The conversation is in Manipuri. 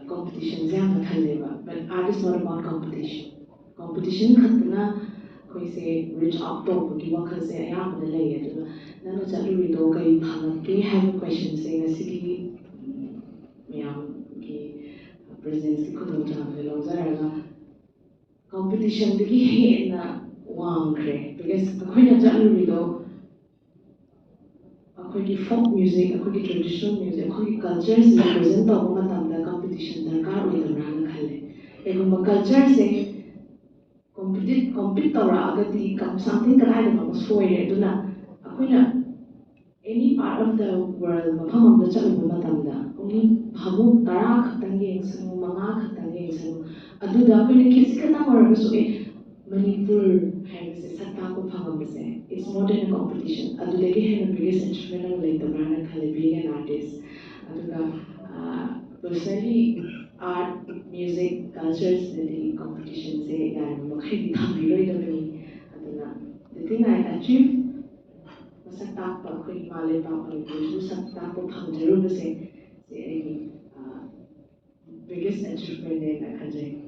competition but art is not about competition. Competition khatna koi se reach out to ki wakha se ya na lay adu na no chalu ri do kai phang ke have question se ngasigi miyam ki presence ki khudum jam le lo zara competition de ki he na wang kre because akhoi na chalu ri do akhoi folk music akhoi traditional music akhoi culture se represent to ma tam da competition darkar oi da na khale egum culture se compete tawra agati kam something kalai da ma soire duna akhoi any part of the world wapham amda chalu ma tam da only bhabu tara khatang ge sang manga khatang ge sang adu da akhoi kisi khata mar so e Manipur has a sakta ko phangbasi. It's more than a competition. Adu degi hai na biggest achievement like the brand khale being an artist. Adu personally art, music, cultures the competition se ya makai di thambi loi da bani. Adu the thing I achieved masak takpa ko leibakpu ko sakta ko phangjaru se biggest achievement in a country.